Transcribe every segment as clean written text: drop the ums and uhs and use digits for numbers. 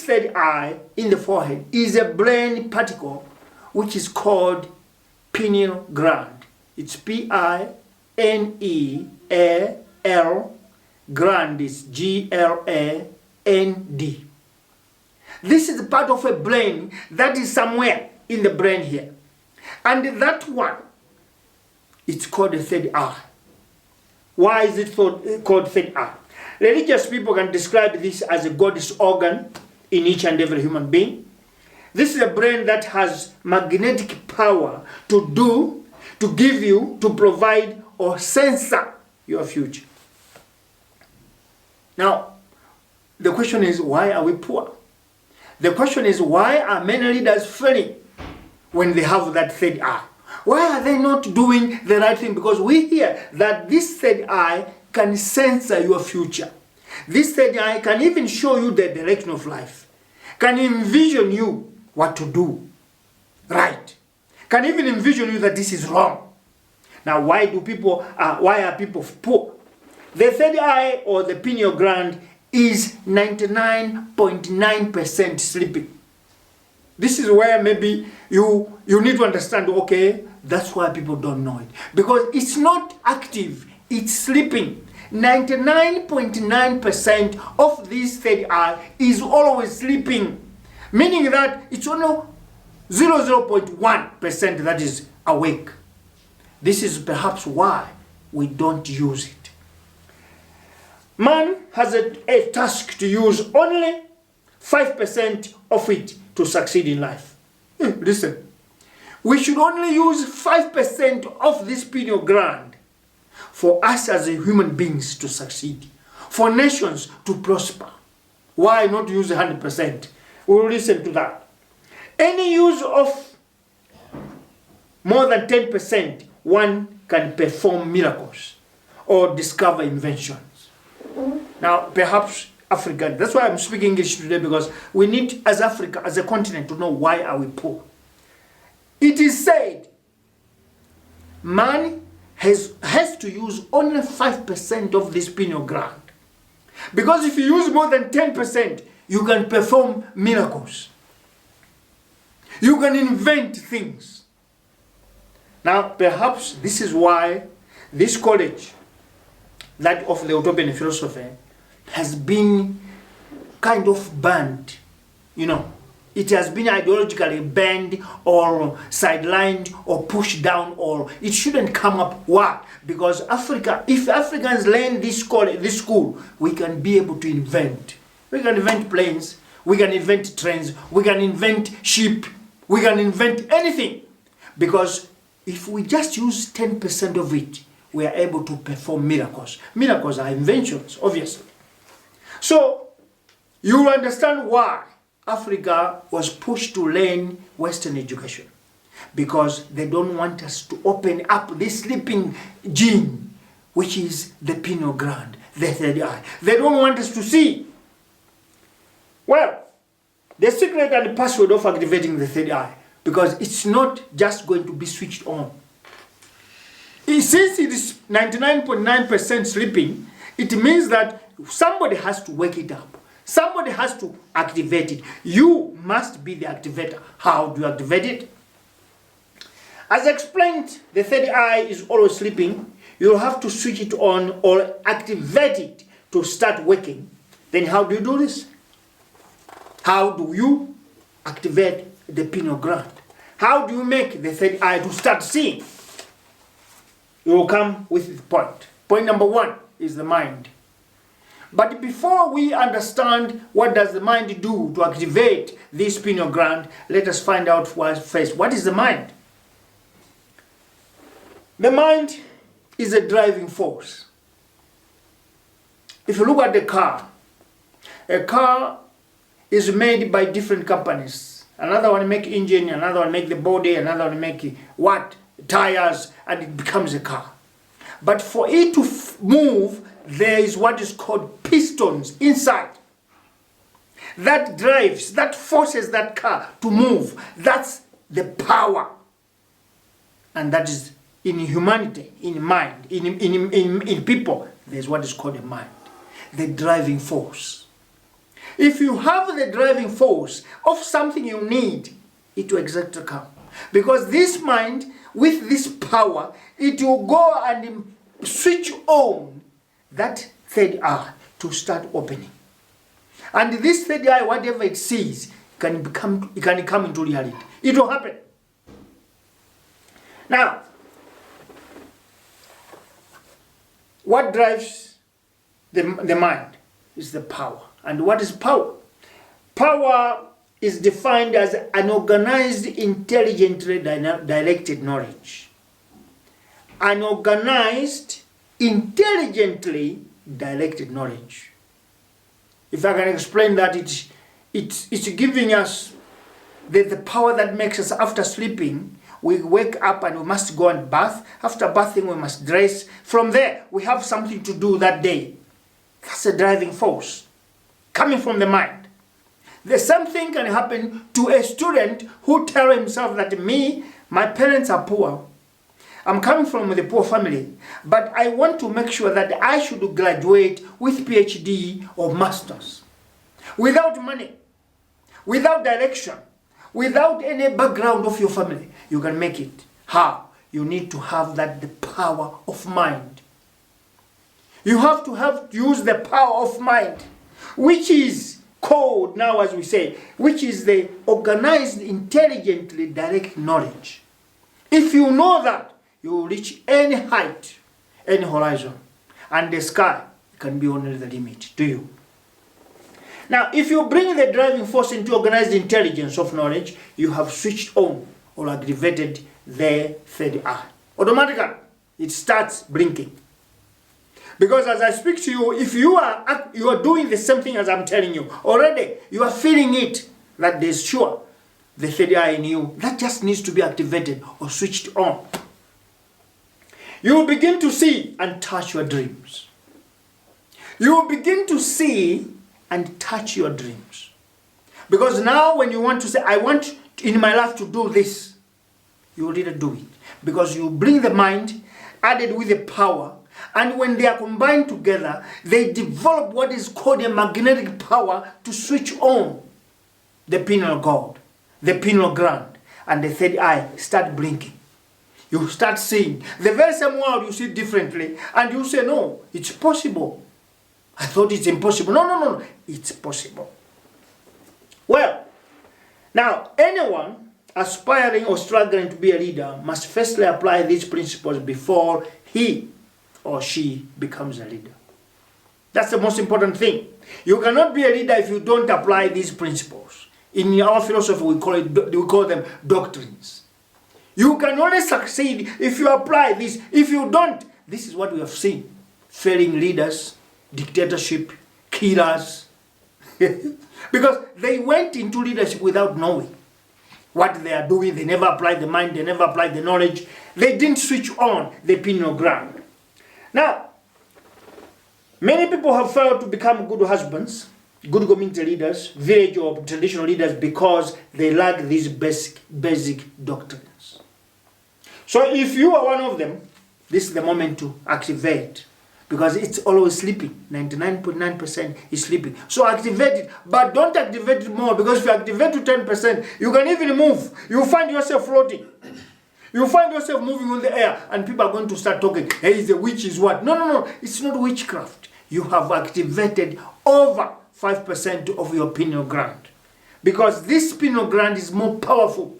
third eye in the forehead is a brain particle which is called pineal gland. It's P-I-N-E-A-L, gland is G-L-A-N-D. This is part of a brain that is somewhere in the brain here. And that one, it's called the third eye. Why is it called third eye? Religious people can describe this as a God's organ in each and every human being. This is a brain that has magnetic power to do, to give you, to provide, or censor your future. Now, the question is, why are we poor? The question is, why are many leaders failing when they have that third eye? Why are they not doing the right thing? Because we hear that this third eye can censor your future. This third eye can even show you the direction of life. Can envision you what to do right. Can even envision you that this is wrong. Now, why are people poor? The third eye, or the pineal gland, is 99.9% sleeping. This is where maybe you need to understand, okay, that's why people don't know it. Because it's not active, it's sleeping. 99.9% of this third eye is always sleeping. Meaning that it's only 0.1% that is awake. This is perhaps why we don't use it. Man has a task to use only 5% of it to succeed in life. Listen, we should only use 5% of this pineal gland for us as human beings to succeed, for nations to prosper. Why not use 100%? We'll listen to that. Any use of more than 10%, one can perform miracles or discover inventions. Now, perhaps Africa, that's why I'm speaking English today, because we need, as Africa, as a continent, to know why are we poor. It is said man has to use only 5% of this pineal gland. Because if you use more than 10%, you can perform miracles. You can invent things. Now, perhaps this is why this college, that of the Utopian philosophy, has been kind of banned. It has been ideologically banned or sidelined or pushed down, or it shouldn't come up. Why? Because Africa, if Africans learn this school, we can be able to invent. We can invent planes, we can invent trains, we can invent sheep, we can invent anything. Because if we just use 10% of it, we are able to perform miracles. Miracles are inventions, obviously. So, you will understand why Africa was pushed to learn Western education. Because they don't want us to open up this sleeping gene, which is the pineal gland, the third eye. They don't want us to see. Well, the secret and the password of activating the third eye, because it's not just going to be switched on. Since it is 99.9% sleeping, it means that somebody has to wake it up. Somebody has to activate it. You must be the activator. How do you activate it? As explained, the third eye is always sleeping. You'll have to switch it on or activate it to start working. Then how do you do this? How do you activate the pineal gland? How do you make the third eye to start seeing? You will come with the point. Point number one is the mind. But before we understand what does the mind do to activate this pineal gland, let us find out first, what is the mind? The mind is a driving force. If you look at a car is made by different companies. Another one make engine, another one make the body, another one make tires, and it becomes a car. But for it to move, there is what is called pistons inside. That drives, that forces that car to move. That's the power. And that is in humanity, in mind, in people, there's what is called a mind. The driving force. If you have the driving force of something you need, it will exactly come. Because this mind, with this power, it will go and switch on that third eye to start opening. And this third eye, whatever it sees, it can come into reality. It will happen. Now, what drives the mind is the power. And what is power? Power is defined as an organized, intelligently directed knowledge. An organized, intelligently directed knowledge. If I can explain that, it's giving us the power that makes us, after sleeping, we wake up and we must go and bath. After bathing, we must dress. From there, we have something to do that day. That's a driving force coming from the mind. The same thing can happen to a student who tells himself that my parents are poor. I'm coming from a poor family, but I want to make sure that I should graduate with PhD or masters. Without money, without direction, without any background of your family, you can make it. How? You need to have the power of mind. You have to use the power of mind, which is called now, as we say, which is the organized, intelligently direct knowledge. If you know that, you will reach any height, any horizon, and the sky can be only the limit to you. Now, if you bring the driving force into organized intelligence of knowledge, you have switched on or activated the third eye. Automatically, it starts blinking. Because as I speak to you, if you are doing the same thing as I'm telling you, already you are feeling it, that there's sure the third eye in you, that just needs to be activated or switched on. You will begin to see and touch your dreams. You will begin to see and touch your dreams. Because now when you want to say, I want in my life to do this, you will really do it. Because you bring the mind added with the power, and when they are combined together, they develop what is called a magnetic power to switch on the pineal gland, the pineal gland, and the third eye start blinking. You start seeing the very same world, you see differently, and you say, no, it's possible. I thought it's impossible. No, it's possible. Well, now, anyone aspiring or struggling to be a leader must firstly apply these principles before he or she becomes a leader. That's the most important thing. You cannot be a leader if you don't apply these principles. In our philosophy, we call them doctrines. You can only succeed if you apply this. If you don't, this is what we have seen. Failing leaders, dictatorship, killers. Because they went into leadership without knowing what they are doing. They never applied the mind, they never applied the knowledge. They didn't switch on the pineal gland. Now, many people have failed to become good husbands, good community leaders, village or traditional leaders, because they lack these basic doctrines. So if you are one of them, this is the moment to activate, because it's always sleeping. 99.9% is sleeping. So activate it, but don't activate it more, because if you activate to 10%, you can even move. You find yourself floating. You find yourself moving on the air, and people are going to start talking, hey, the witch is what? No, it's not witchcraft. You have activated over 5% of your pineal gland, because this pineal gland is more powerful.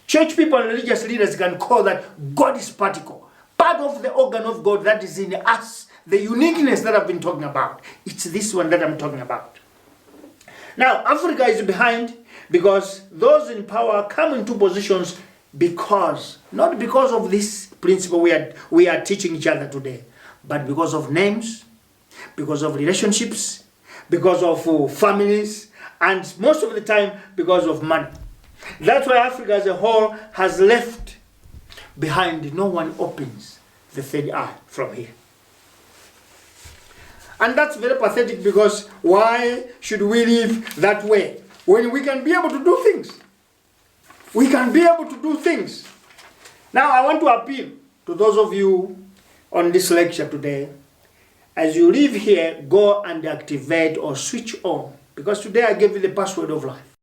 Church people and religious leaders can call that God's particle, part of the organ of God that is in us, the uniqueness that I've been talking about. It's this one that I'm talking about. Now, Africa is behind because those in power come into positions not because of this principle we are teaching each other today, but because of names, because of relationships, because of families, and most of the time because of money. That's why Africa as a whole has left behind. No one opens the third eye from here. And that's very pathetic, because why should we live that way when we can be able to do things? We can be able to do things. Now I want to appeal to those of you on this lecture today. As you leave here, go and activate or switch on, Because today I gave you the password of life.